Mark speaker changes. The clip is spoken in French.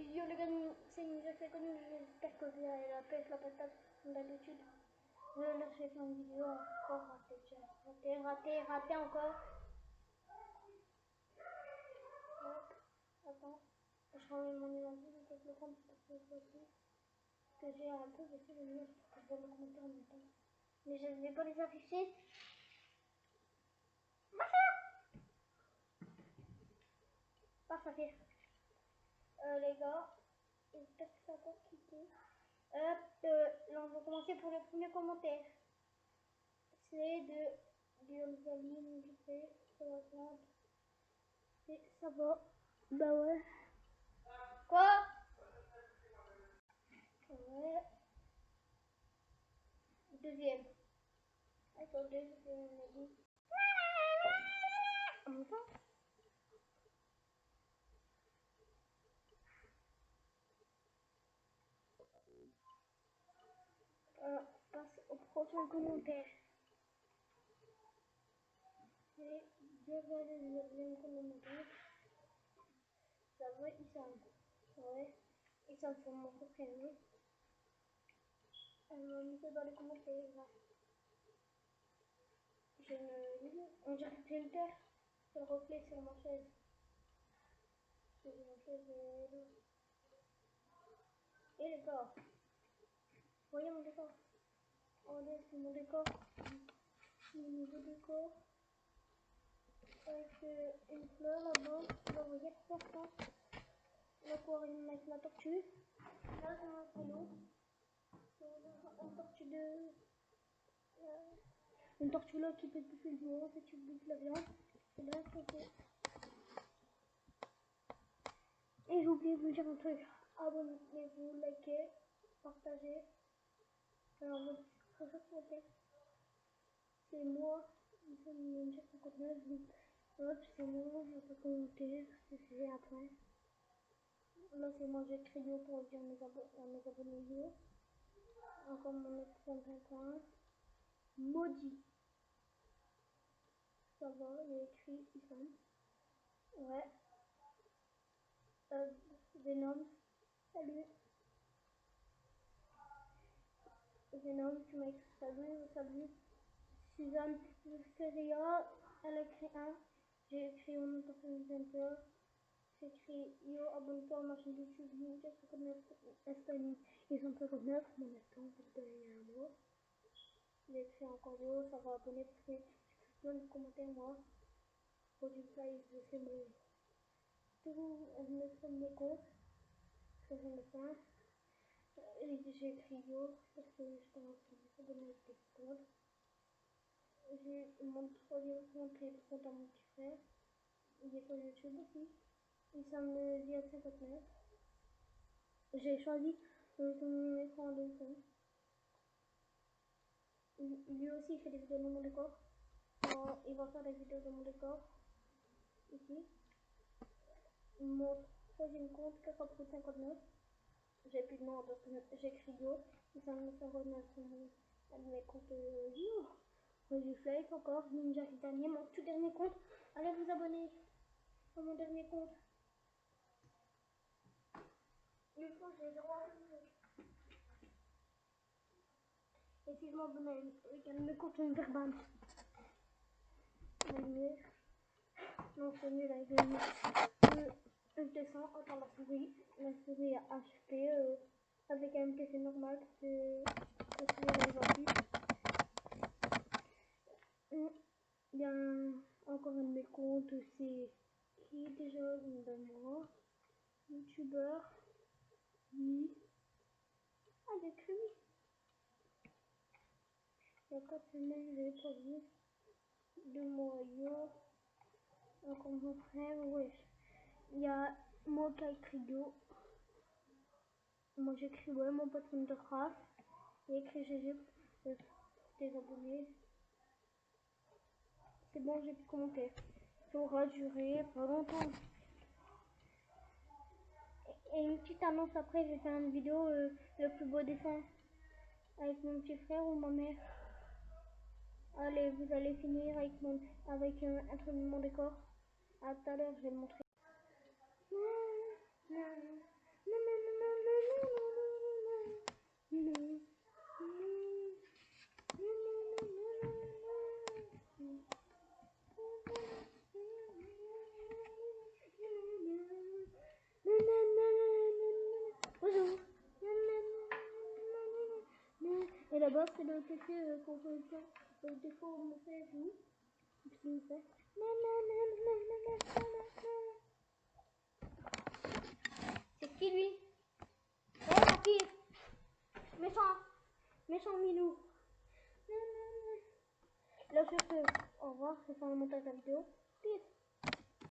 Speaker 1: Yo les gars, c'est Ninja Second, j'espère que vous avez la pêche, la patate, comme d'habitude. Là, j'ai fait une vidéo encore ratée, raté encore. Hop, attends, je remets mon numéro, je vais le prendre pour que j'ai un peu baissé le numéro pour que je vois le commentaire en même temps. Mais je ne vais pas les afficher. Pas ça fait. Les gars, j'espère que ça va cliquer. Là, on va commencer pour le premier commentaire. C'est de Dionzaline, je sais, ça va prendre. Et ça va. Bah ouais. Quoi? Ouais. Deuxième. Attendez, je vais me dire. En même temps. On passe au prochain commentaire. C'est le deuxième commentaire. Ça va, Issam. Ouais. Issam, c'est mon prénom. Elle m'a mis ça dans les commentaires. Là. On dirait que j'ai une terre. C'est le reflet sur ma chaise. C'est ma chaise. Et les gars. Voyez mon décor. Regardez, c'est mon décor. Mon nouveau décor. Avec une fleur là-bas. Là, vous voyez pourquoi. L'aquarium avec la tortue. Là, c'est un panneau. Une tortue de. Une tortue là qui peut bouffer le jour, en fait, tu bouffes la viande. Et là, c'est. Et j'ai oublié de vous dire un truc. Abonnez-vous, likez, partagez. Alors, votre prochain commentaire, c'est moi. C'est Ninja 59. Hop, c'est moi, votre commentaire. C'est fait après. Là, c'est moi, j'ai crié pour dire à mes abonnés. Encore mon autre compte coin. Maudit. Ça va, il y a écrit Issam. Ouais. Venom. Salut. Venom, tu m'as écrit salut. Suzanne Feria, elle a écrit un. J'ai écrit mon nom personnel Center. J'ai écrit yo, abonne-toi à ma chaîne YouTube, Ninja 59, Insta, ils sont 59, mon Insta, en fait, il y a un mois. J'ai écrit encore yo, ça va abonner parce que je donne des commentaires, moi. Résultat, je fais mon. Tout, je me fais mes comptes, que je me fais. J'ai écrit yo, parce que je commence à me donner des comptes. J'ai mon troisième compte et le compte à mon petit frère. Il est sur YouTube aussi. Il s'appelle Dia 59. J'ai choisi son écran en dessous. Lui aussi il fait des vidéos de mon décor. Il va faire des vidéos de mon décor. Ici. Mon troisième compte, 459. J'ai plus de nom, donc j'écris Yo. Il s'appelle 59. Un de mes comptes Yo. Reflex encore. Ninja qui dernier, mon tout dernier compte. Allez vous abonner à mon dernier compte. Une fois j'ai le droit. Et si je m'abonne avec un de mes comptes Verban. Non, c'est nul avec le nul. Je descends, attends la souris est HP avec un MTC normal parce que la souris est gentille. Il y a encore un de mes comptes, c'est qui déjà de moi, youtubeur, oui. Ah, j'ai écrit oui. Il y a 4 semaines, je l'ai pas vu. De moi, yo. Encore mon frère, ouais. Il y a moi qui a écrit yo. Moi j'écris ouais, mon pote Wondercraft. Il a écrit GG pour tes abonnés. C'est bon, j'ai pu commenter. Ça aura duré pas longtemps. Et une petite annonce après, je vais faire une vidéo le plus beau dessin avec mon petit frère ou ma mère. Allez, vous allez finir avec un truc de mon décor. À tout à l'heure, je vais le montrer. Non, non, non, D'abord, c'est le petit qu'on peut dire. Des fois, on me fait vous. Et puis, il me fait. C'est qui lui? Eh, ma fille! Méchant! Méchant Milou! Là, sur ce, au revoir, c'est fin le montage de la vidéo. Peace!